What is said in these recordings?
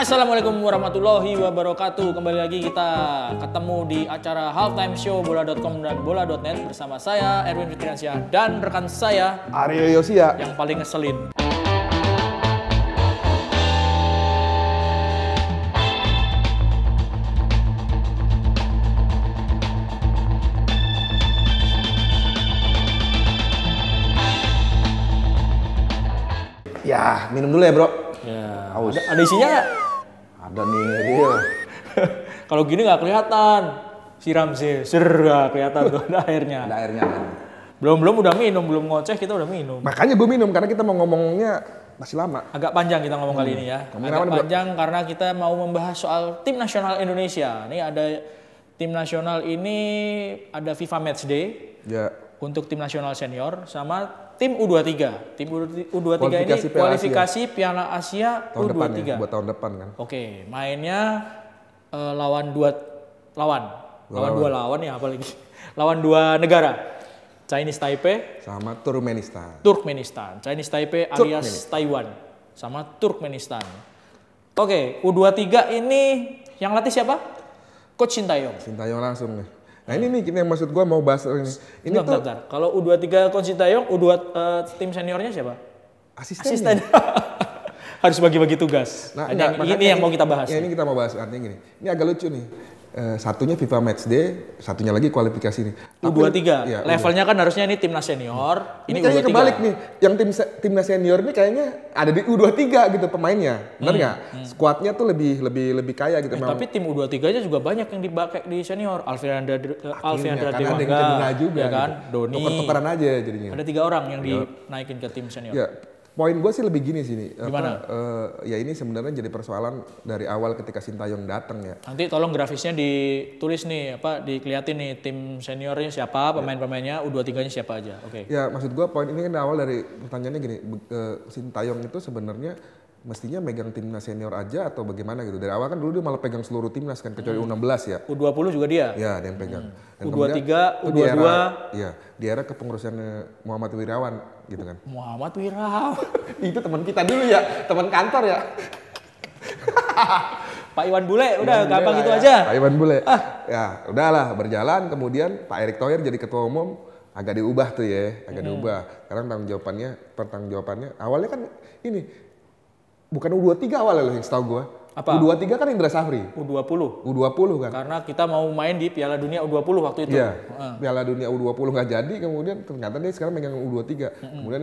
Assalamualaikum warahmatullahi wabarakatuh. Kembali lagi kita ketemu di acara Halftime Show bola.com dan bola.net bersama saya Erwin Fitriansyah dan rekan saya Aryo Yosia yang paling ngeselin. Ya, minum dulu ya bro. Ya, Haus. ada isinya nggak? Ada nih dia. Kalau gini nggak kelihatan. Siram sih, nggak kelihatan tuh ada airnya. Ada airnya kan. Belum udah minum, belum ngoceh kita udah minum. Makanya gue minum karena kita mau ngomongnya masih lama. Agak panjang kita ngomong kali ini ya. Agak panjang karena kita mau membahas soal tim nasional Indonesia. Ini ada tim nasional ini ada FIFA Matchday. Ya. Untuk tim nasional senior sama tim U23. Tim U23 ini kualifikasi Piala Asia tahun U23. Depan ya, buat tahun depan kan. Oke, mainnya lawan dua lawan ya apalagi. Lawan dua negara. Chinese Taipei sama Turkmenistan. Chinese Taipei alias Taiwan sama Turkmenistan. Oke, U23 ini yang latih siapa? Coach Sintayong. Sintayong langsung nih. Nah ini nih yang maksud gue mau bahas ini. Ini bentar. Kalau U23 Coach Sintayong, tim seniornya siapa? Asisten. Harus bagi-bagi tugas. Nah, ini yang mau kita bahas. Ya, ini kita mau bahas artinya gini. Ini agak lucu nih. Satunya FIFA Matchday, satunya lagi kualifikasi nih. U23. Ya, levelnya kan harusnya ini timnas senior, ini kayaknya U23. Kebalik nih. Yang timnas senior ini kayaknya ada di U23 gitu pemainnya. Benar nggak? Skuadnya tuh lebih kaya gitu. Tapi tim U23 aja juga banyak yang dipakai di senior. Alfiandra Dewangga juga ya kan? Gitu. Doni. Tuker-tukeran aja jadinya. Ada 3 orang yang dinaikin ke tim senior. Ya. Poin gue sih lebih gini sih nih. Gimana? Ya ini sebenarnya jadi persoalan dari awal ketika Sintayong datang ya. Nanti tolong grafisnya ditulis nih, dikeliatin nih tim seniornya siapa, pemain-pemainnya, U23-nya siapa aja. Oke. Ya maksud gue poin ini kan awal dari pertanyaannya gini, Sintayong itu sebenarnya mestinya megang timnas senior aja atau bagaimana gitu. Dari awal kan dulu dia malah pegang seluruh timnas kan, kecuali U16 ya. U20 juga dia? Ya, dia yang pegang. Dan U23, U22. Iya, di era kepengurusan Muhammad Wirawan gitu kan. Muhammad Wirawan? Itu teman kita dulu ya, teman kantor ya. Pak Iwan Bule, udah gampang gitu aja. Pak Iwan Bule. Ya, udahlah berjalan, kemudian Pak Erick Thohir jadi ketua umum, agak diubah tuh ya, diubah. Karena pertanggungjawabannya awalnya kan ini bukan U23 awalnya loh yang setahu gue. Apa? U23 kan Indra Safri. U20 kan. Karena kita mau main di Piala Dunia U20 waktu itu. Iya, Piala Dunia U20 nggak jadi, kemudian ternyata dia sekarang megang U23. Kemudian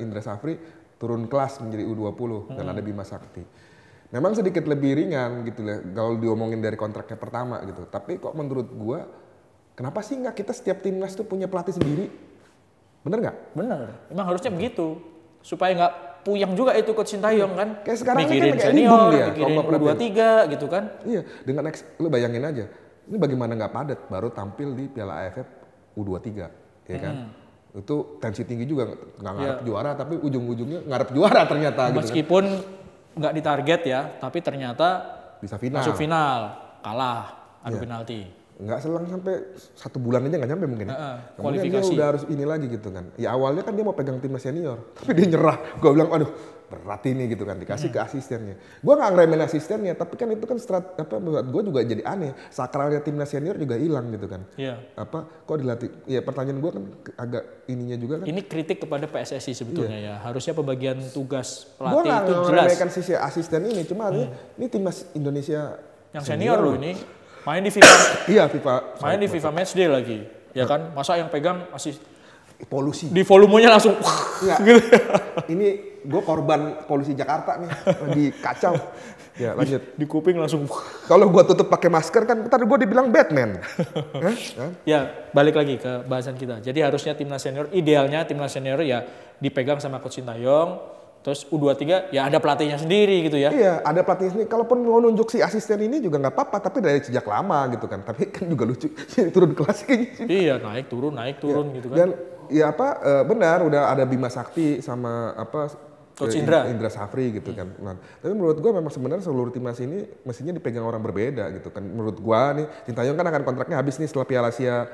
Indra Safri turun kelas menjadi U20 dan ada Bima Sakti. Memang sedikit lebih ringan gitu lah kalau diomongin dari kontraknya pertama gitu. Tapi kok menurut gue, kenapa sih nggak kita setiap timnas tuh punya pelatih sendiri? Bener nggak? Bener, emang harusnya begitu. Supaya nggak puyang juga itu Coach Sintayong kan. Kayak sekarang mikirin kan senior, mikirin U23 gitu kan. Iya, dengan lu bayangin aja. Ini bagaimana nggak padat baru tampil di Piala AFF U23, ya kan? Itu tensi tinggi juga, nggak ngarep juara tapi ujung-ujungnya ngarep juara ternyata. Meskipun nggak ditarget ya, tapi ternyata bisa final. Masuk final, kalah, adu penalti. Nggak selang sampai 1 bulan aja nggak nyampe mungkin ya. Kemudian dia udah harus ini lagi gitu kan. Ya awalnya kan dia mau pegang timnas senior, tapi dia nyerah. Gue bilang aduh berat ini gitu kan, dikasih ke asistennya. Gue nggak ngeremehin asistennya, tapi kan itu kan buat gue juga jadi aneh. Sakralnya timnas senior juga hilang gitu kan. Iya. Kok dilatih? Ya pertanyaan gue kan agak ininya juga kan. Ini kritik kepada PSSI sebetulnya ya. Harusnya pembagian tugas pelatih itu jelas. Gue nggak ngeremehkan sisi asisten ini, cuma ini timnas Indonesia yang senior loh ini. Main di FIFA. Iya, FIFA. Main di FIFA Matchday lagi. Ya kan? Masa yang pegang masih polusi. Di volumenya langsung gitu. Ini gue korban polusi Jakarta nih, lagi kacau. Ya, lanjut. Di kuping langsung. Kalau gue tutup pakai masker kan ntar gue dibilang Batman. Ya, balik lagi ke bahasan kita. Jadi harusnya timnas senior, idealnya timnas senior ya dipegang sama Coach Sintayong. Terus U23 ya ada pelatihnya sendiri gitu ya. Iya, ada pelatihnya sendiri. Kalaupun mau nunjuk si asisten ini juga nggak apa-apa, tapi dari sejak lama gitu kan. Tapi kan juga lucu, turun kelas kayak gitu. Iya, naik turun gitu kan. Dan ya benar udah ada Bima Sakti sama Coach Indra Safri gitu kan. Nah, tapi menurut gue memang sebenarnya seluruh timnas ini mestinya dipegang orang berbeda gitu kan. Menurut gue nih, Sintayong kan akan kontraknya habis nih setelah Piala Asia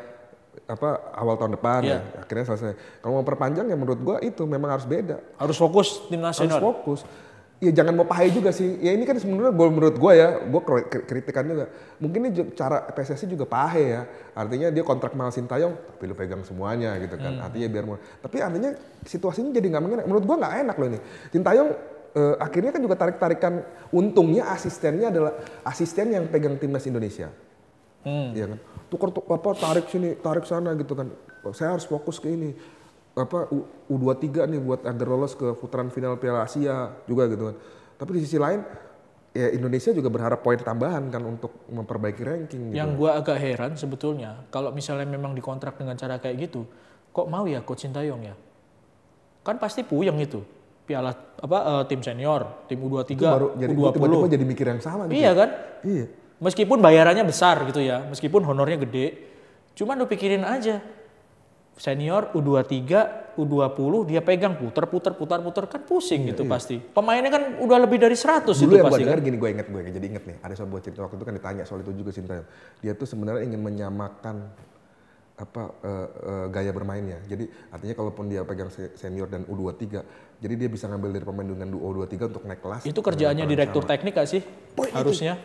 awal tahun depan ya, akhirnya selesai. Kalau mau perpanjang ya menurut gua itu memang harus beda. Harus fokus timnas senior. Harus fokus. ya jangan mau pakai juga sih. Ya ini kan sebenarnya menurut gue ya, gue kritikan juga. Mungkin ini cara PSSI juga pakai ya. Artinya dia kontrak sama Sintayong, tapi lu pegang semuanya gitu kan. Artinya biar tapi artinya situasinya jadi nggak mengenak. Menurut gue nggak enak loh ini. Sintayong akhirnya kan juga tarik-tarikan. Untungnya asistennya adalah asisten yang pegang timnas Indonesia. Iya kan. Tukar tarik sini, tarik sana gitu kan. Saya harus fokus ke ini. U23 nih buat agar lolos ke putaran final Piala Asia juga gitu kan. Tapi di sisi lain ya Indonesia juga berharap poin tambahan kan untuk memperbaiki ranking gitu. Yang gua agak heran sebetulnya kalau misalnya memang dikontrak dengan cara kayak gitu, kok mau ya Coach Sintayong ya? Kan pasti puyeng itu. Piala tim senior, tim U23, baru jadi, U20. tiba-tiba jadi mikir yang sama gitu. Iya kan? Iya. Meskipun bayarannya besar gitu ya, meskipun honornya gede, cuman lu pikirin aja. Senior U23, U20 dia pegang putar kan pusing gitu pasti. Pemainnya kan udah lebih dari 100 dulu itu yang pasti gue dengar kan. gini, gue jadi inget nih, ada sebuah cerita waktu itu kan ditanya soal itu juga Sintayong. Dia tuh sebenarnya ingin menyamakan gaya bermainnya. Jadi artinya kalaupun dia pegang senior dan U23, jadi dia bisa ngambil dari pemain dengan U23 untuk naik kelas. Itu kerjaannya direktur teknik gak sih? Harusnya.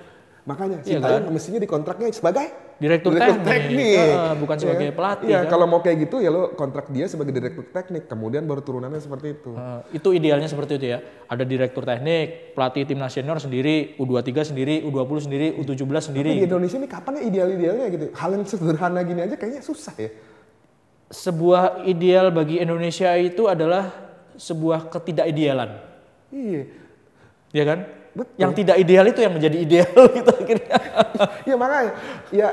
Makanya iya Sintayong kan? mestinya dikontraknya sebagai direktur teknik. Bukan sebagai pelatih. Iya, kan? kalau mau kayak gitu ya lo kontrak dia sebagai direktur teknik, kemudian baru turunannya seperti itu. Itu idealnya seperti itu ya. Ada direktur teknik, pelatih timnas senior sendiri, U23 sendiri, U20 sendiri, U17 sendiri. Tapi di Indonesia ini kapan ya ideal-idealnya gitu? Hal yang sederhana gini aja kayaknya susah ya. Sebuah ideal bagi Indonesia itu adalah sebuah ketidakidealan. Iya. Ya kan? Betul. Yang tidak ideal itu yang menjadi ideal gitu akhirnya. Ya makanya, ya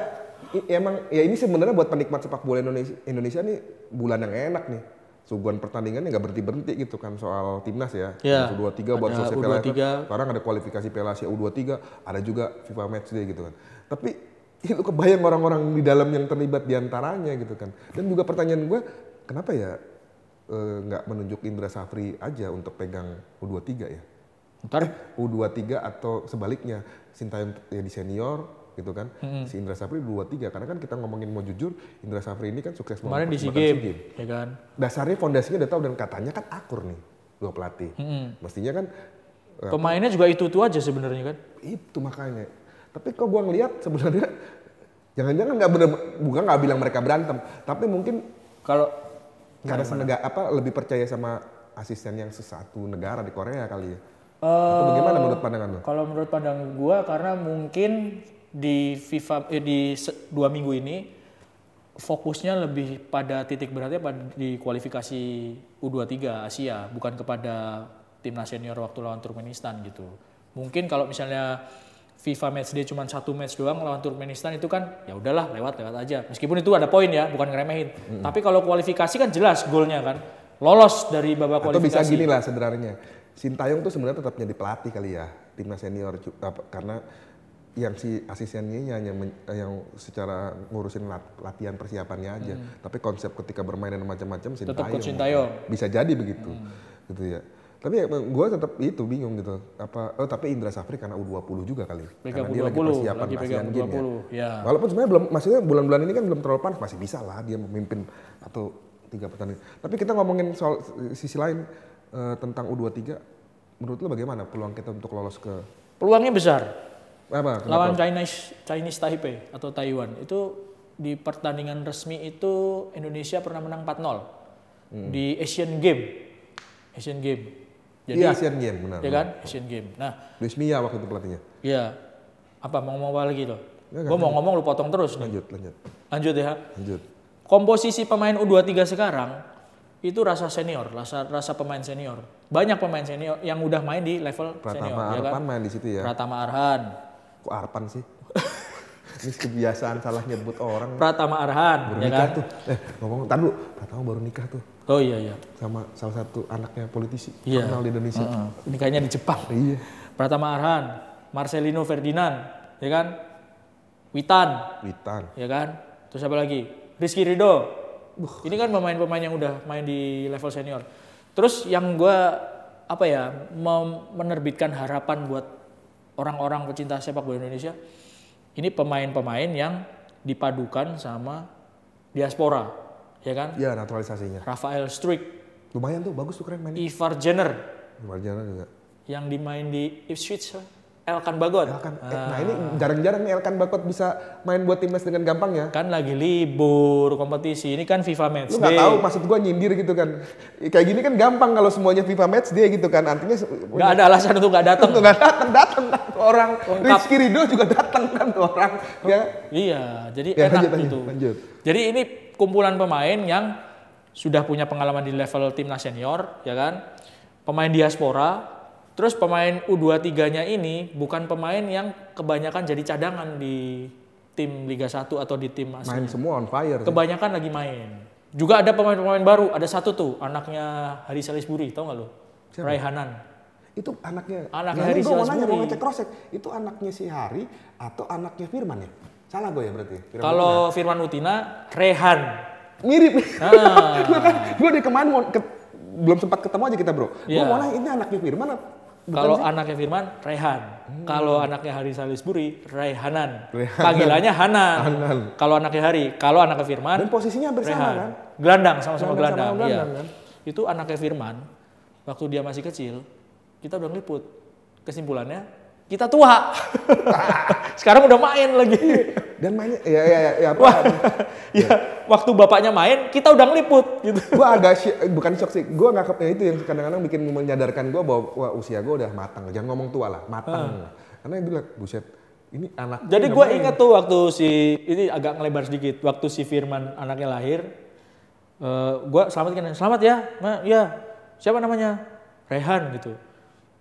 emang ya ini sebenarnya buat penikmat sepak bola Indonesia nih bulan yang enak nih. Suguhan pertandingannya nggak berhenti gitu kan soal timnas ya. U23 buat selesai Piala Asia. Sekarang ada kualifikasi Piala Asia U23, ada juga FIFA Matchday gitu kan. Tapi itu kebayang orang-orang di dalam yang terlibat diantaranya gitu kan. Dan juga pertanyaan gue, kenapa ya nggak menunjuk Indra Safri aja untuk pegang U23 ya? Ntar U23 atau sebaliknya Sintayong ya di senior gitu kan, si Indra Safri U23 karena kan kita ngomongin mau jujur Indra Safri ini kan sukses kemarin di SEA Games ya kan. Dasarnya fondasinya udah tahu dan katanya kan akur nih dua pelatih. Mestinya kan pemainnya juga itu aja sebenarnya kan. Itu makanya. Tapi kok gua ngelihat sebenarnya jangan-jangan nggak bener, bukan nggak bilang mereka berantem, tapi mungkin kalau karena lebih percaya sama asisten yang sesatu negara di Korea kali ya. Atau bagaimana menurut pandangan lo? Kalau menurut pandangan gue karena mungkin di FIFA di 2 minggu ini fokusnya lebih pada titik beratnya di kualifikasi U23 Asia, bukan kepada timnas senior waktu lawan Turkmenistan gitu. Mungkin kalau misalnya FIFA Matchday cuma 1 match doang lawan Turkmenistan itu kan ya udahlah lewat aja. Meskipun itu ada poin ya, bukan ngeremehin. Tapi kalau kualifikasi kan jelas golnya kan. Lolos dari babak kualifikasi. Atau bisa gini lah sederhananya. Sintayong tuh sebenarnya tetap jadi pelatih kali ya timnas senior karena yang si asistennya hanya yang secara ngurusin latihan persiapannya aja. Tapi konsep ketika bermain dan macam-macam Sintayong. Bisa jadi begitu. Gitu ya. Tapi gue tetap itu bingung gitu. Tapi Indra Safri karena U20 juga kali. Pegang karena U20, dia lagi persiapan lagi pegang ASEAN Games ya. Walaupun sebenarnya belum, maksudnya bulan-bulan ini kan belum terlalu panas, masih bisa lah dia memimpin atau 3 pertandingan. Tapi kita ngomongin soal sisi lain tentang U23, menurut lo bagaimana peluang kita untuk lolos ke? Peluangnya besar. Apa? Lawan Chinese Taipei atau Taiwan itu di pertandingan resmi itu Indonesia pernah menang 4-0 di Asian Game. Jadi, iya Asian Game benar. Ya kan? Asian Game. Nah, Luis Mia waktu itu pelatihnya. Iya. Apa mau ngomong apa lagi lo? Gue mau ngomong lu potong terus nih. Lanjut ya. Lanjut. Komposisi pemain U23 sekarang itu rasa senior, rasa pemain senior. Banyak pemain senior yang udah main di level senior. Pratama Arhan ya kan? main di situ ya. Pratama Arhan. Kok Arpan sih? Ini kebiasaan salah nyebut orang. Pratama Arhan, baru ya nikah kan? tuh. Ngomong, tar dulu. Pratama baru nikah tuh. Oh iya. Sama salah satu anaknya politisi. Iya. Terkenal di Indonesia. Nikahnya di Jepang. Iya. Pratama Arhan, Marcelino Ferdinand, ya kan? Witan. Ya kan? Terus apa lagi? Rizky Ridho. Ini kan pemain-pemain yang udah main di level senior. Terus yang gue menerbitkan harapan buat orang-orang pecinta sepak bola Indonesia, ini pemain-pemain yang dipadukan sama diaspora, ya kan? Iya, naturalisasinya. Rafael Struijk. Lumayan tuh, bagus tuh, keren main. Ivar Jenner. Ivar Jenner juga. yang dimain di Ipswich, Elkan Bagot. Nah ini jarang-jarang nih Elkan Bagot bisa main buat timnas dengan gampang ya. Kan lagi libur kompetisi, ini kan FIFA Match Lu Day. nggak tahu maksud gua nyindir gitu kan. Kayak gini kan gampang kalau semuanya FIFA Match Day gitu kan. Artinya nggak ada alasan untuk nggak datang. Nggak datang kan tuh orang. Rizky Ridho juga datang kan tuh orang. Ya. Iya, jadi Ya, enak lanjut, gitu. lanjut. Jadi ini kumpulan pemain yang sudah punya pengalaman di level timnas senior, ya kan? Pemain diaspora. Terus pemain U23-nya ini bukan pemain yang kebanyakan jadi cadangan di tim Liga 1 atau di tim asli. Main semua on fire. Kebanyakan lagi main. Juga ada pemain-pemain baru, ada satu tuh anaknya Hari Salisbury, tau gak lo? Raihanan. Itu anaknya. Anaknya Nah, Hari ini gue mau nanya, Salisbury. mau ngecek cross check. Itu anaknya si Hari atau anaknya Firman ya? Salah gue ya berarti. Kalau Firman Utina, Rehan. Mirip. Ah. Gue dari kemarin belum sempat ketemu aja kita bro. Gue Iya. mau nanya ini anaknya Firman. Kalau anaknya Firman, Rehan. Kalau anaknya Hari Salisbury, Raihanan. Raihanan. Panggilannya Hanan. Hanan. Kalau anaknya Hari, kalau anaknya Firman, Dan posisinya hampir sama Rehan. kan? Gelandang, sama-sama Gelandang, gelandang. Iya. kan? Itu anaknya Firman, waktu dia masih kecil, kita udah ngeliput. Kesimpulannya, kita tua. Sekarang udah main lagi. Dan mainnya, ya apa? Ya, waktu bapaknya main, kita udah ngeliput gitu. Gue agak bukan shock sih. Gue nggak itu yang kadang-kadang bikin menyadarkan gue bahwa wah, usia gue udah matang. Jangan ngomong tua lah, matang. Karena yang bilang, buset, ini anak. Jadi gue ingat tuh waktu ini agak ngelebar sedikit. Waktu si Firman anaknya lahir, gue selamat ya, ya. Siapa namanya? Rehan gitu.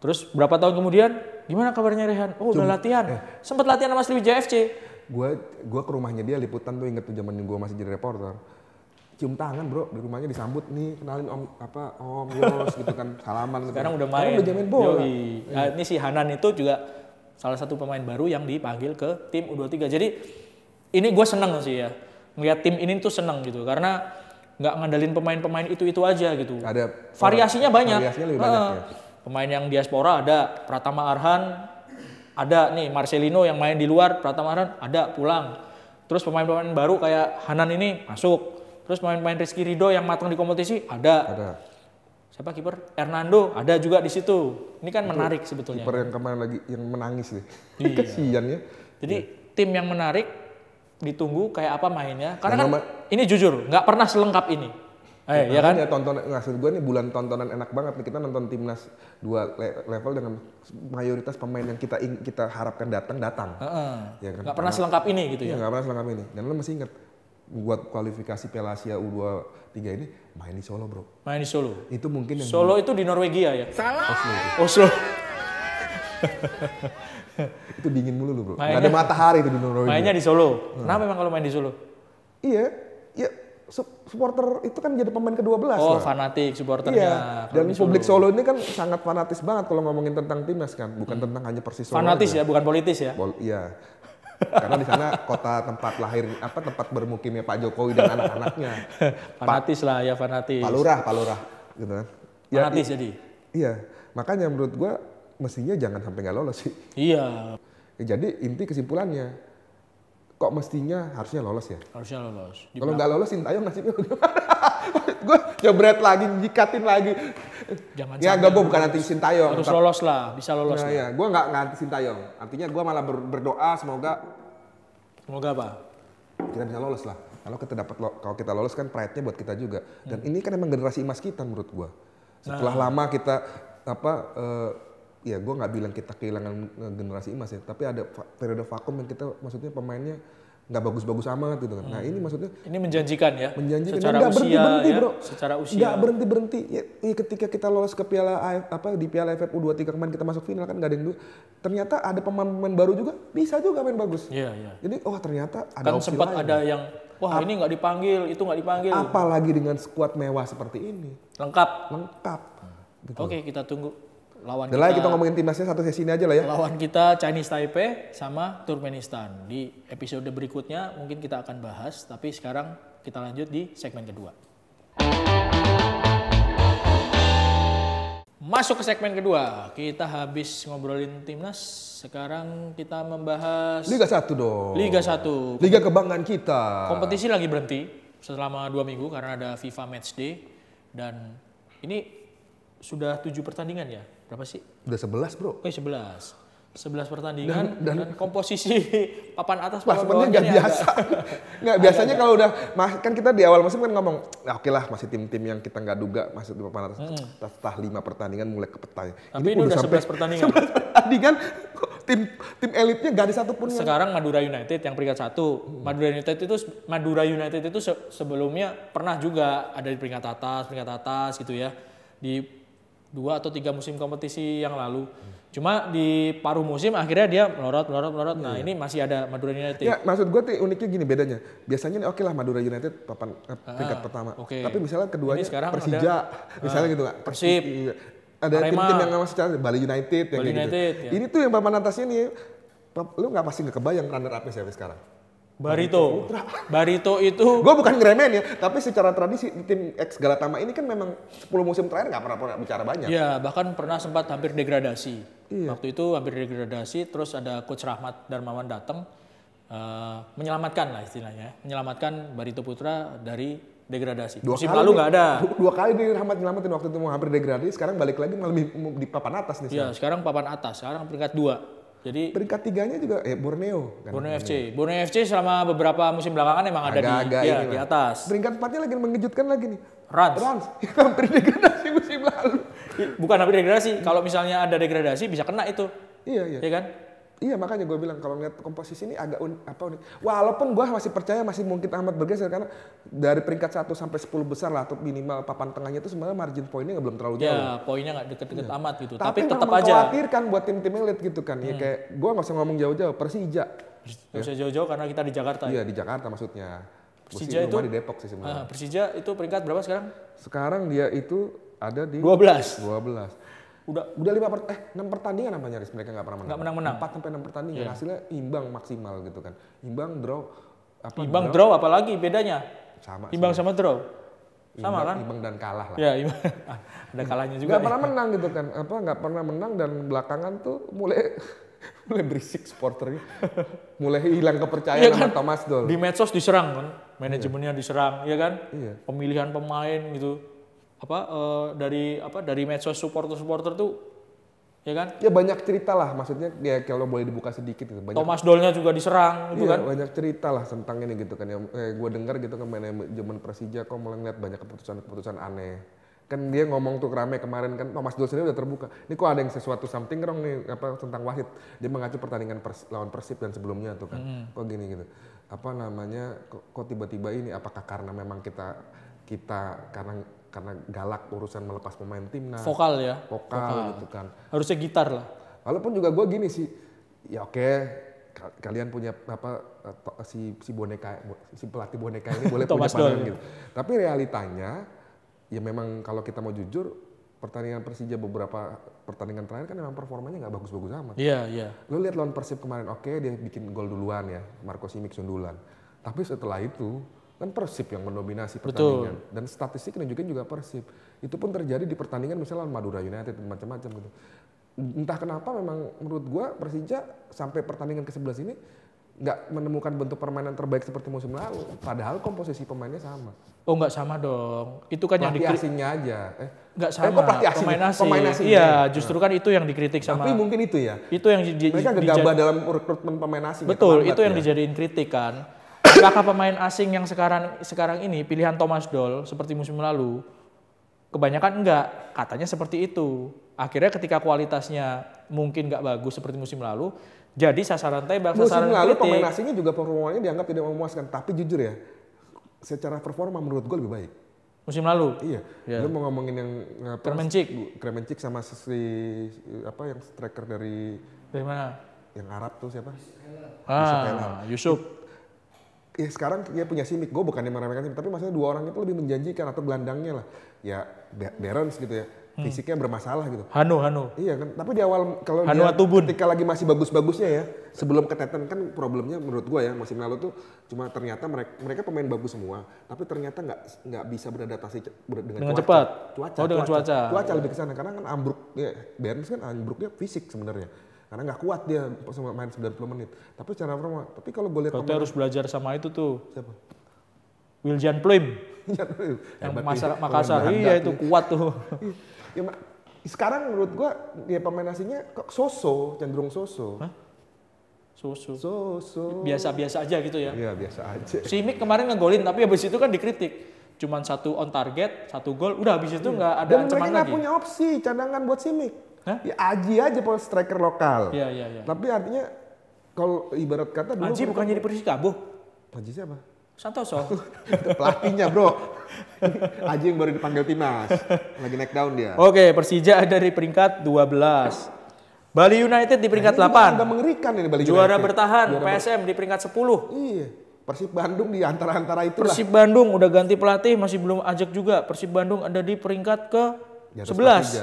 Terus berapa tahun kemudian, gimana kabarnya Rehan? Oh udah latihan. Sempat latihan sama Sriwijaya FC. Gue ke rumahnya dia liputan tuh, inget tuh zaman gue masih jadi reporter. Cium tangan bro, di rumahnya disambut nih, kenalin om Yos gitu kan, salaman. Sekarang gitu. udah main. Udah jamin bola. Nah, ini si Hanan itu juga salah satu pemain baru yang dipanggil ke tim U23. Jadi ini gue seneng sih ya, ngeliat tim ini tuh seneng gitu, karena nggak ngandelin pemain-pemain itu aja gitu. Ada variasinya banyak. Variasinya lebih banyak ya. Pemain yang diaspora ada Pratama Arhan, ada nih Marcelino yang main di luar, Pratama Arhan ada pulang. Terus pemain-pemain baru kayak Hanan ini masuk. Terus pemain-pemain Rizky Ridho yang matang di kompetisi ada. Siapa kiper? Hernando ada juga di situ. Ini kan menarik sebetulnya. Kiper yang kemarin lagi yang menangis deh. Iya. Kasian ya. Jadi tim yang menarik ditunggu kayak apa mainnya. Karena kan ini jujur nggak pernah selengkap ini. Ya kan? Ya tontonan maksud gue nih bulan tontonan enak banget nih, kita nonton timnas 2 level dengan mayoritas pemain yang kita harapkan datang. Ya kan? Nggak pernah selengkap ini gitu ya. Nggak pernah selengkap ini. Dan lo masih ingat buat kualifikasi Piala Asia U23 ini main di Solo bro. Main di Solo. Itu mungkin yang Solo itu di Norwegia ya. Salah. Oslo. Itu dingin mulu lo bro. Nggak ada matahari itu di Norwegia. Mainnya di Solo. Kenapa memang kalau main di Solo? Iya. Supporter itu kan jadi pemain ke-12. Oh, fanatik supporternya. Iya. Dan publik Solo ini kan sangat fanatis banget kalau ngomongin tentang timnas kan, bukan tentang hanya Persis Solo. Fanatis aja. ya, bukan politis ya. Iya. Karena di sana kota tempat lahir tempat bermukimnya Pak Jokowi dan anak-anaknya. Fanatis lah ya, fanatis. Pak Lurah gitu kan. Fanatis jadi. Iya. Makanya menurut gua mestinya jangan sampai nggak lolos sih. Iya. Jadi inti kesimpulannya kok mestinya harusnya lolos ya? Harusnya lolos. Kalau nggak lolos Sintayong nasibnya gimana? Gue jebret lagi, jikatin lagi. Jangan ya gue bukan anti Sintayong. Harus lolos lah, bisa lolos. Nah lah. ya, gue nggak anti Sintayong. Artinya gue malah berdoa semoga apa? Kita bisa lolos lah. Kalau kita lolos kan pride-nya buat kita juga. Dan ini kan emang generasi emas kita menurut gue. Setelah lama kita ya gue nggak bilang kita kehilangan generasi emas ya, tapi ada periode vakum yang kita maksudnya pemainnya nggak bagus-bagus amat gitu kan. Nah ini maksudnya ini menjanjikan ya. Menjanjikan. Secara nggak usia berhenti ya. bro. Secara usia. Nggak berhenti. Ya, ketika kita lolos ke di Piala AFF U23 kemarin kita masuk final kan nggak ada yang dulu. Ternyata ada pemain baru juga bisa juga main bagus. Iya. Jadi ternyata ada kan opsi sempat lain. ada yang ini nggak dipanggil, itu nggak dipanggil. Apalagi dengan skuad mewah seperti ini. Lengkap. Gitu. Oke, kita tunggu. Lawan kita ngomongin timnasnya satu sesi ini aja lah ya. Lawan kita Chinese Taipei sama Turkmenistan. Di episode berikutnya mungkin kita akan bahas, tapi sekarang kita lanjut di segmen kedua. Masuk ke segmen kedua, kita habis ngobrolin timnas, sekarang kita membahas Liga 1 dong. Liga 1. Liga kebanggaan kita. Kompetisi lagi berhenti selama 2 minggu karena ada FIFA Match Day dan ini sudah 7 pertandingan ya. berapa sih? Udah 11 bro. 11 pertandingan dan komposisi papan atas Lah papan sebenarnya bawah nggak ini biasa. Nggak biasanya kalau udah kan kita di awal musim kan ngomong, nah, oke lah masih tim-tim yang kita nggak duga masuk di papan atas. Setelah 5 pertandingan mulai kepetanya. Tapi ini udah 11 pertandingan. 11 pertandingan tim elitnya nggak ada satupun yang. Sekarang Madura United yang peringkat 1. Madura United itu sebelumnya pernah juga ada di peringkat atas gitu ya. Di 2 atau 3 musim kompetisi yang lalu. Cuma di paruh musim akhirnya dia melorot. Nah ini masih ada Madura United. Ya maksud gue tuh uniknya gini bedanya. Biasanya oke lah Madura United papan peringkat pertama. Tapi misalnya keduanya Persija, misalnya gitu nggak. Persib. Ada Arema. tim-tim yang nggak masih cara Bali United yang kayak gitu. Ya. Ini tuh yang papan atasnya nih. Lu nggak pasti nggak kebayang runner up siapa sekarang. Barito itu. Gue bukan ngeremehin ya, tapi secara tradisi tim ex Galatama ini kan memang 10 musim terakhir nggak pernah bicara banyak. Iya, bahkan pernah sempat hampir degradasi. Waktu itu hampir degradasi, terus ada Coach Rahmat Darmawan datang menyelamatkan lah istilahnya, menyelamatkan Barito Putra dari degradasi. Musim lalu nggak ada. 2 kali nih Rahmat nyelamatin waktu itu mau hampir degradasi, sekarang balik lagi malah di papan atas nih. Iya, sekarang papan atas, sekarang peringkat 2. Jadi peringkat 3-nya juga Borneo kan. Borneo FC selama beberapa musim belakangan emang ada di atas. Peringkat 4-nya lagi mengejutkan lagi nih. Rans. Hampir degradasi musim lalu. Bukan hampir degradasi, kalau misalnya ada degradasi bisa kena itu. Iya. Iya kan? Iya makanya gue bilang kalau ngeliat komposisi ini agak unik. Walaupun gue masih percaya masih mungkin amat bergeser karena dari peringkat 1 sampai 10 besar lah atau minimal papan tengahnya itu sebenarnya margin poinnya belum terlalu jauh. Ya poinnya nggak deket-deket amat gitu. Tapi tetap aja. mengkhawatirkan buat tim-tim elit gitu kan. Ya kayak gue nggak usah ngomong jauh-jauh. Persija. Nggak usah jauh-jauh karena kita di Jakarta. Iya di Jakarta maksudnya. Persija itu di Depok sih sebenarnya. Persija itu peringkat berapa sekarang? Sekarang dia itu ada di 12. Udah 6 pertandingan apa nyaris mereka nggak pernah menang. 4 sampai 6 pertandingan hasilnya imbang maksimal gitu kan. Imbang draw apalagi bedanya? Sama. Imbang sama draw. Sama kan? Imbang dan kalah lah. Ya, ada kalahnya juga. Nggak pernah menang gitu kan. Nggak pernah menang dan belakangan tuh mulai berisik supporternya. Mulai hilang kepercayaan sama Thomas Doll. Di medsos diserang kan. Manajemennya diserang, ya kan? Iya. Pemilihan pemain gitu. Dari medsos supporter tuh ya kan? Ya banyak cerita lah maksudnya ya kalau boleh dibuka sedikit gitu. Banyak, Thomas Doll-nya juga diserang gitu kan? Banyak cerita lah tentang ini gitu kan ya. Gue dengar gitu kan manajemen Persija kok mulai ngeliat banyak keputusan aneh. Kan dia ngomong tuh rame kemarin kan Thomas Doll sendiri udah terbuka. Ini kok ada yang sesuatu something wrong nih tentang Wahid. Dia mengacu pertandingan lawan Persib dan sebelumnya tuh kan. Kok gini gitu. Kok tiba-tiba ini apakah karena memang kita karena galak urusan melepas pemain timnas. Vokal gitu kan. Harusnya gitar lah. Walaupun juga gue gini sih, ya oke, kalian punya si pelatih boneka ini boleh punya pandangan gitu. Tapi realitanya, ya memang kalau kita mau jujur, pertandingan Persija beberapa pertandingan terakhir kan memang performanya nggak bagus-bagus amat. Iya. Lu lihat lawan Persib kemarin, oke dia bikin gol duluan ya, Marco Simic sundulan. Tapi setelah itu kan Persib yang mendominasi pertandingan. Betul. Dan statistik nunjukin juga Persib. Itu pun terjadi di pertandingan misalnya Madura United dan macam-macam gitu. Entah kenapa memang menurut gua Persija sampai pertandingan ke-11 ini nggak menemukan bentuk permainan terbaik seperti musim lalu. Padahal komposisi pemainnya sama. Oh nggak sama dong. Itu kan yang dikritik asingnya aja. Nggak sama. Pemain asing. Iya, justru kan itu yang dikritik sama. Tapi mungkin itu ya. Itu yang mereka gegabah dalam rekrutmen pemain asing. Betul, itu yang dijadiin kritik kan. Apakah pemain asing yang sekarang ini pilihan Thomas Doll seperti musim lalu? Kebanyakan enggak, katanya seperti itu. Akhirnya ketika kualitasnya mungkin nggak bagus seperti musim lalu, jadi sasaran tembak, sasaran kritik. Musim lalu pemain asingnya juga performanya dianggap tidak memuaskan. Tapi jujur ya, secara performa menurut gue lebih baik. Musim lalu? Iya. Lu mau ngomongin yang Kremencik sama yang striker dari mana? Yang Arab tuh siapa? Yusuf. Ya sekarang dia punya Simic, gue bukannya meremehkan Simic, tapi maksudnya 2 orang itu lebih menjanjikan atau gelandangnya lah. Ya Barons gitu ya, fisiknya bermasalah gitu. Hanu. Iya kan, tapi di awal kalau ketika lagi masih bagus-bagusnya ya, sebelum keteten kan problemnya menurut gue ya musim lalu tuh cuma ternyata mereka pemain bagus semua, tapi ternyata nggak bisa beradaptasi dengan cepat. Cuaca lebih kesana karena kan ambruk ya, Barons kan ambruknya fisik sebenarnya. Karena nggak kuat dia main 90 menit. Tapi secara performa, tapi kalau gue lihat Kau harus belajar sama itu tuh. Siapa? Wiljan Plim. Yang Makassar. Iya itu kuat tuh. Ya, Sekarang menurut gua ya pemain asingnya kok cenderung so-so. Hah? So-so. So-so. Biasa-biasa aja gitu ya. Iya, biasa aja. Simic kemarin ngegolin tapi habis itu kan dikritik. Cuman 1 on target, 1 gol, udah habis itu nggak ada Dan ancaman mereka nggak lagi. punya opsi cadangan buat Simic. Hah? Ya Aji aja striker lokal. Iya. Tapi artinya kalau ibarat kata dulu Aji bukan jadi Persikabo. Aji siapa? Santoso. Pelatihnya bro. Aji yang baru dipanggil timnas. Lagi naik daun dia. Oke, Persija dari peringkat 12. Bali United di peringkat 8. Agak mengerikan ini Bali Juara United. bertahan, PSM di peringkat 10. Iya. Persib Bandung di antara-antara itulah. Persib Bandung udah ganti pelatih, masih belum ajak juga. Persib Bandung ada di peringkat ke 11.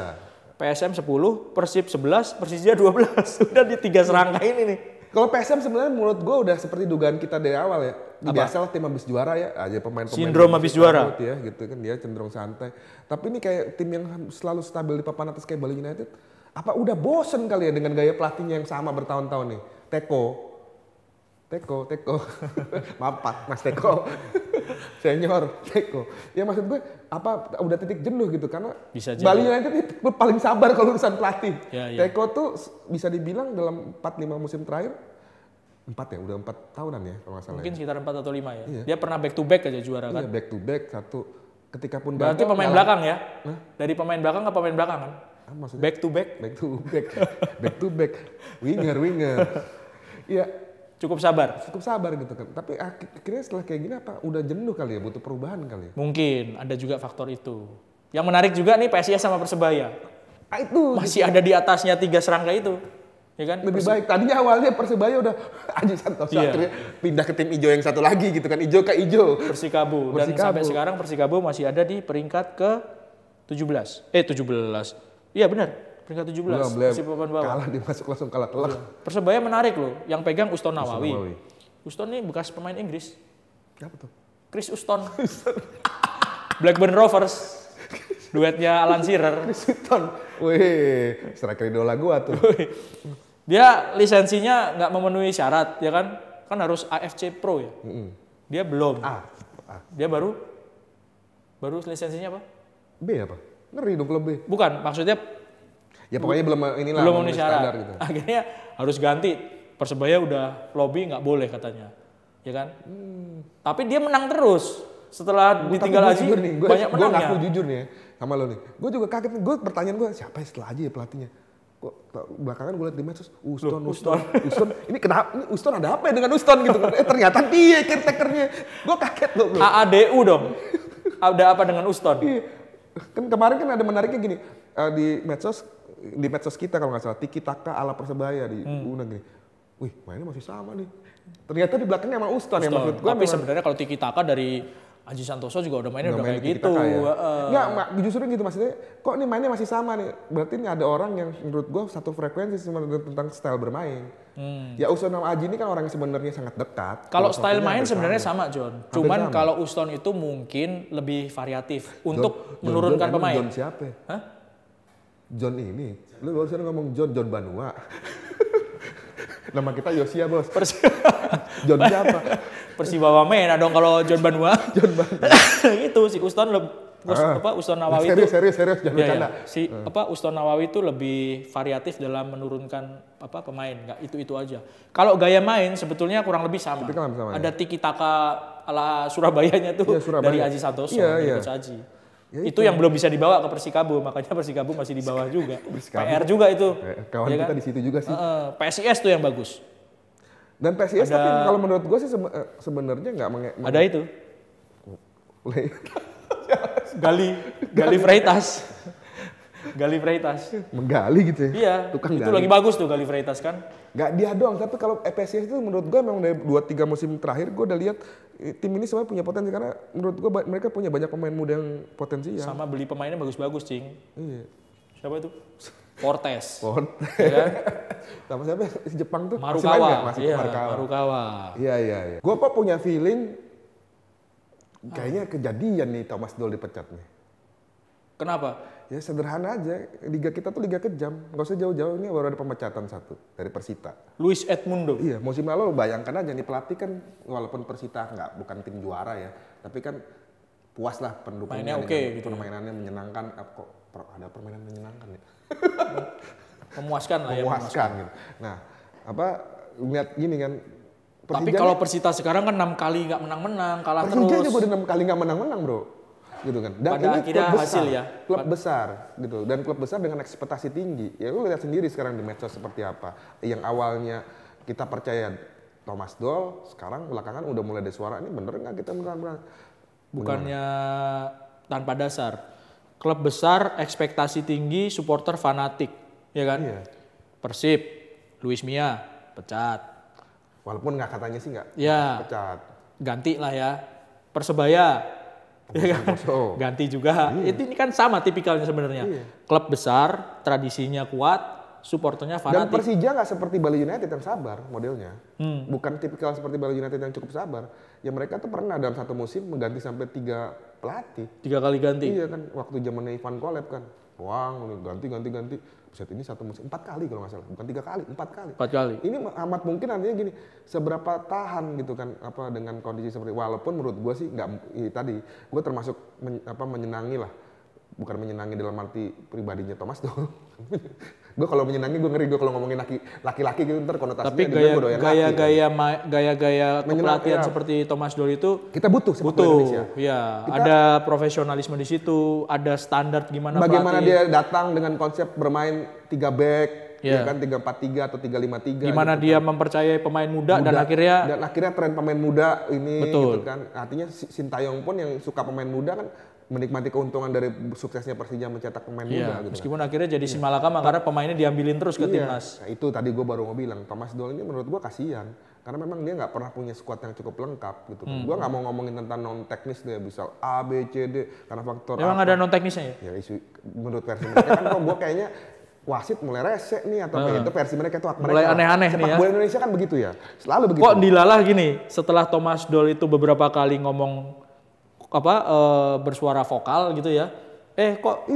PSM 10, Persib 11, Persija 12. Udah di 3 serangka ini nih. Kalau PSM sebenarnya menurut gue udah seperti dugaan kita dari awal ya. Biasalah tim habis juara ya, aja pemain-pemain Sindrom habis juara. Ya, gitu kan dia cenderung santai. Tapi ini kayak tim yang selalu stabil di papan atas kayak Bali United. Apa udah bosen kali ya dengan gaya pelatihnya yang sama bertahun-tahun nih? Teko. Maaf Pak, Mas Teko. Senior Teko. Ya maksud gue apa udah titik jenuh gitu karena Bisa Bali United itu paling sabar kalau urusan pelatih. Ya. Teko tuh bisa dibilang dalam 4-5 musim terakhir 4 ya, udah 4 tahunan ya kalau nggak salah. Mungkin sekitar 4 atau 5 ya. Iya. Dia pernah back to back aja juara kan. Iya, back to back satu. Ketika pun Berarti gagal, pemain belakang ya? Dari pemain belakang ke pemain belakang kan? Maksudnya Back to back. back to back. Winger. Iya, Cukup sabar. cukup sabar gitu kan. Tapi akhirnya setelah kayak gini apa udah jenuh kali ya, butuh perubahan kali ya. Mungkin ada juga faktor itu. Yang menarik juga nih PSIS sama Persebaya. Itu Masih ada di atasnya 3 serangga itu. Ya kan? lebih baik. Tadinya awalnya Persebaya udah Aji Santoso Iya. akhirnya pindah ke tim hijau yang satu lagi gitu kan, hijau ke hijau. Persikabo. Dan sampai sekarang Persikabo masih ada di peringkat ke 17. 17. Iya benar, peringkat 17. Masih papan bawah. Kalah dia masuk langsung kalah telak. Persebaya menarik loh, yang pegang Uston Nawawi. Nawawi. Uston ini bekas pemain Inggris. Apa tuh? Chris Uston. Blackburn Rovers. Duetnya Alan Shearer. Kriston. Wih, striker idola gua tuh. Dia lisensinya nggak memenuhi syarat, ya kan? Kan harus AFC Pro ya. Dia belum. Dia baru lisensinya apa? B apa? Ngeri dong kalau B. Bukan, maksudnya Ya pokoknya belum inilah. belum memenuhi standar syarat. gitu. Akhirnya harus ganti. Persebaya udah lobby nggak boleh katanya, ya kan? Tapi dia menang terus. Setelah ditinggal Aji, banyak Gue menangnya. ngaku jujur nih ya sama lo nih. Gue juga kaget. Gue pertanyaan gue siapa ya setelah Aji ya pelatihnya? Kok belakangan gue liat di medsos Uston. Ini kenapa? Ini Uston ada apa ya dengan Uston gitu? Ternyata dia caretakernya. Gue kaget loh. Bro. AADU dong. Ada apa dengan Uston? Iya. Kan kemarin kan ada menariknya gini di medsos kita kalau nggak salah Tiki Taka ala Persebaya di Unang gini. Wih mainnya masih sama nih. Ternyata di belakangnya emang Uston ya maksud gue. Tapi sebenarnya kalau Tiki Taka dari Aji Santoso juga udah mainnya udah kayak gitu. Ya. Enggak, justru gitu maksudnya. Kok ini mainnya masih sama nih? Berarti ini ada orang yang menurut gue satu frekuensi tentang style bermain. Ya Uston sama Aji ini kan orang yang sebenarnya sangat dekat. Kalau style main sebenarnya sama John. Cuman kalau Uston itu mungkin lebih variatif untuk menurunkan pemain. John siapa? Hah? John ini. Lu barusan ngomong John Banua. Nama kita Yosia bos. John siapa? Persibawa Mena dong kalau John Banua. Itu si Uston Uston Nawawi itu serius jangan bercanda. Uston Nawawi itu lebih variatif dalam menurunkan pemain, nggak itu aja. Kalau gaya main sebetulnya kurang lebih sama. Ada Tiki Taka ala Surabayanya tuh dari Aji Santoso, dari Coach Aji. Ya, itu yang belum bisa dibawa ke Persikabo, makanya Persikabo masih di bawah juga. PR juga itu. Kawan kita di situ juga sih. PSIS tuh yang bagus. Dan PSIS tapi kalau menurut gue sih sebenarnya nggak ada itu. Gali Freitas. Menggali gitu ya. Iya. Tukang itu gali. Lagi bagus tuh Gali Freitas kan. Nggak dia doang, tapi kalau PSIS itu menurut gue memang dari 2-3 musim terakhir gue udah lihat tim ini sebenarnya punya potensi karena menurut gue mereka punya banyak pemain muda yang potensial. Sama beli pemainnya bagus-bagus, Cing. Iya. Siapa itu? Fortes. Ya kan? Sama siapa Jepang tuh? Marukawa. Marukawa. Iya. Gue kok punya feeling kayaknya kejadian nih Thomas Doll dipecat nih. Kenapa? Ya sederhana aja, liga kita tuh liga kejam. Gak usah jauh-jauh, ini baru ada pemecatan satu dari Persita. Luis Edmundo. Iya, musim lalu bayangkan aja nih pelatih kan walaupun Persita bukan tim juara ya, tapi kan puas lah pendukungnya. Mainnya oke gitu. Permainannya menyenangkan, kok ada permainan menyenangkan ya. Memuaskan lah ya. Memuaskan gitu. Nah, lihat gini kan. Tapi kalau Persita sekarang kan 6 kali nggak menang-menang, kalah terus. Persija juga udah 6 kali nggak menang-menang, Bro. Gitu kan. Dan pada ini akhirnya klub hasil besar, ya. klub besar gitu. Dan klub besar dengan ekspektasi tinggi. Ya lu lihat sendiri sekarang di medsos seperti apa. Yang awalnya kita percaya Thomas Doll, sekarang belakangan udah mulai ada suara, ini bener nggak kita beneran? Bukannya tanpa dasar. Klub besar, ekspektasi tinggi, supporter fanatik, ya kan? Iya. Persib, Luis Mia, pecat. Walaupun nggak katanya sih nggak Ya, pecat. ganti lah ya. Persebaya, ya kan? Ganti juga. Ini kan sama tipikalnya sebenarnya. Klub besar, tradisinya kuat, supporternya Dan fanatik. Persija nggak seperti Bali United yang sabar modelnya. Bukan tipikal seperti Bali United yang cukup sabar. Ya mereka tuh pernah dalam satu musim mengganti sampai 3 pelatih. 3 kali ganti. Iya kan, waktu zamannya Ivan Kolev kan. Wah, ganti. Buset, ini satu musim 4 kali kalau nggak salah, bukan 3 kali, 4 kali. 4 kali. Ini amat mungkin artinya gini, seberapa tahan gitu kan dengan kondisi seperti, walaupun menurut gue sih tadi gue termasuk menyenangi lah, bukan menyenangi dalam arti pribadinya Thomas Doll. Gue kalau menyenangi gue ngeri, gue kalau ngomongin laki-laki gitu ntar konotasinya. Tapi gaya-gaya kepelatihan seperti Thomas Doll itu kita butuh Indonesia. Ya, ada profesionalisme di situ, ada standar bagaimana dia datang dengan konsep bermain 3 back, ya kan 3-4-3 atau 3-5-3. Gimana gitu dia mempercayai pemain muda dan akhirnya tren pemain muda ini betul. Gitu kan. Artinya Sintayong pun yang suka pemain muda kan menikmati keuntungan dari suksesnya Persija mencetak pemain muda gitu. Meskipun akhirnya jadi Simalakama karena pemainnya diambilin terus ke timnas. Nah, itu tadi gue baru mau bilang, Thomas Doll ini menurut gue kasihan karena memang dia nggak pernah punya skuad yang cukup lengkap gitu. Gue nggak mau ngomongin tentang non teknis dia bisa A B C D karena faktor. Memang ada non teknisnya ya? Ya menurut versi mereka kan kok gue kayaknya wasit mulai rese nih atau kayak itu versi mereka itu mulai aneh-aneh nih ya. Sepak bola Indonesia kan begitu ya, selalu begitu. Kok dilalah gini, setelah Thomas Doll itu beberapa kali ngomong bersuara vokal gitu ya. Kok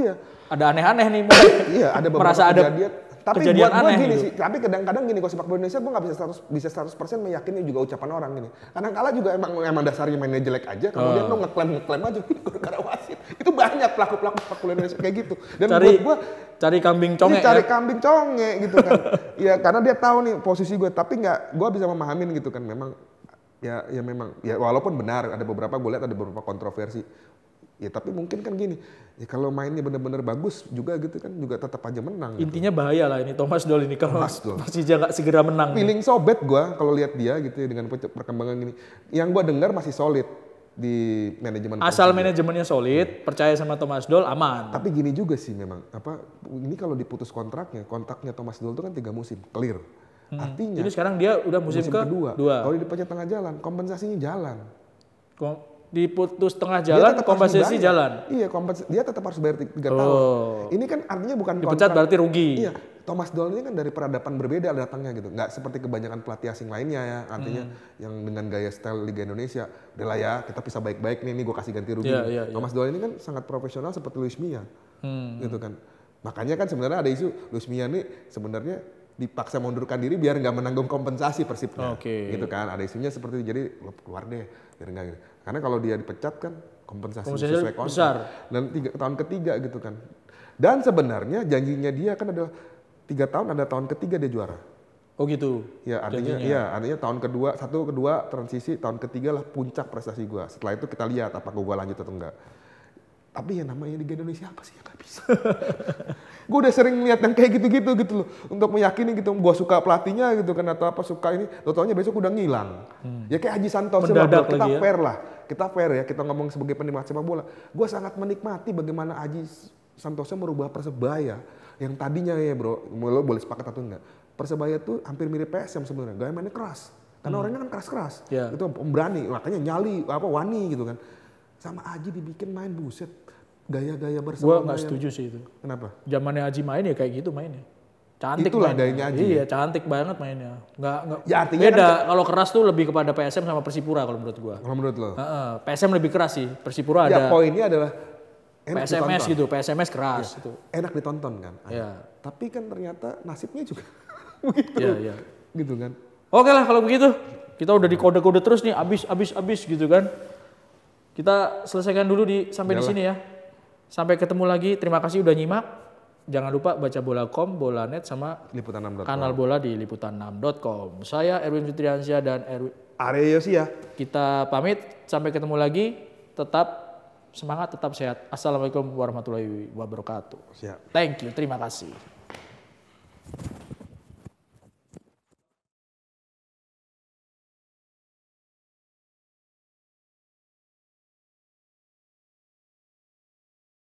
ada aneh-aneh nih. Iya, ada beberapa merasa kejadian. Tapi kejadian buat aneh gue gini gitu. sih, tapi kadang-kadang gini, kalau sepak bola Indonesia gue nggak bisa 100% meyakini juga ucapan orang gini. Kadang-kala juga emang dasarnya mainnya jelek aja, kemudian lo ngeklaim aja gara-gara wasit. Itu banyak pelaku-pelaku sepak bola Indonesia kayak gitu. Dan buat gue cari kambing conge kambing conge gitu kan. Ya karena dia tahu nih posisi gue, tapi gue bisa memahamin gitu kan. Memang ya memang ya walaupun benar ada beberapa gue lihat ada beberapa kontroversi. Ya tapi mungkin kan gini, ya kalau mainnya benar-benar bagus juga gitu kan juga tetap aja menang. Intinya gitu. Bahaya lah ini Thomas Doll ini kalau Persija nggak segera menang. Feeling so bad gue kalau lihat dia gitu ya dengan perkembangan gini. Yang gue dengar masih solid di manajemen. Asal manajemennya solid, percaya sama Thomas Doll aman. Tapi gini juga sih memang ini kalau diputus kontraknya Thomas Doll itu kan 3 musim clear. Artinya. Jadi sekarang dia udah musim kedua. Kalau dipecat tengah jalan, kompensasinya jalan. Diputus tengah jalan, kompensasi jalan. Iya, dia tetap harus bayar 3 tahun. Ini kan artinya bukan dipecat berarti rugi. Iya, Thomas Doll ini kan dari peradaban berbeda datangnya gitu. Nggak seperti kebanyakan pelatih asing lainnya ya. Artinya yang dengan gaya style Liga Indonesia. Udah lah ya, kita bisa baik-baik nih gue kasih ganti rugi. Thomas Doll ini kan sangat profesional seperti Luis Mia. Gitu kan. Makanya kan sebenarnya ada isu Luis Mia nih sebenarnya dipaksa mundurkan diri biar nggak menanggung kompensasi Persibnya. Gitu kan, ada isunya seperti itu. Jadi lo keluar deh, biar nggak gitu. Karena kalau dia dipecat kan kompensasi sesuai kontrak. Besar. Dan tahun ketiga gitu kan. Dan sebenarnya janjinya dia kan adalah 3 tahun, ada tahun ketiga dia juara. Oh gitu. Ya artinya tahun kedua, 1, 2 transisi, tahun ketiga lah puncak prestasi gua. Setelah itu kita lihat apakah gua lanjut atau enggak. Tapi yang namanya Liga Indonesia apa sih yang gak bisa? Gue udah sering lihat yang kayak gitu-gitu gitu loh. Untuk meyakini gitu, gue suka pelatihnya gitu kan atau apa suka ini. Tau-taunya besok udah ngilang. Ya kayak Haji Santoso lah, kita fair lah. Kita fair ya, kita ngomong sebagai penikmat sepak bola. Gue sangat menikmati bagaimana Haji Santoso merubah Persebaya. Yang tadinya ya bro, lo boleh sepakat atau enggak. Persebaya tuh hampir mirip PSM sebenarnya, gaya mainnya keras. Karena orangnya kan keras-keras. Itu pemberani, makanya nyali, wani gitu kan. Sama Aji dibikin main buset gaya-gaya bersama. Gua nggak setuju sih itu. Kenapa? Zamannya Aji main ya kayak gitu mainnya. Cantik. Itulah mainnya. gayanya Aji. Iya cantik banget mainnya. Nggak. Ya, artinya beda. Kan, kalau keras tuh lebih kepada PSM sama Persipura kalau menurut gua. Kalau menurut lo? PSM lebih keras sih. Persipura ada. Ya poinnya adalah enak PSMS ditonton. gitu. PSMS keras ya, itu. Enak ditonton kan. Iya. Tapi kan ternyata nasibnya juga begitu. Iya. Gitu kan. Oke lah kalau begitu. Kita udah dikode-kode terus nih. Abis gitu kan. Kita selesaikan dulu sampai di sini ya. Sampai ketemu lagi. Terima kasih udah nyimak. Jangan lupa baca bola.com, Bolanet sama Liputan6.com. kanal bola di liputan6.com. Saya Erwin Fitriansyah dan Arya Yosia. Kita pamit. Sampai ketemu lagi. Tetap semangat, tetap sehat. Assalamualaikum warahmatullahi wabarakatuh. Siap. Thank you. Terima kasih.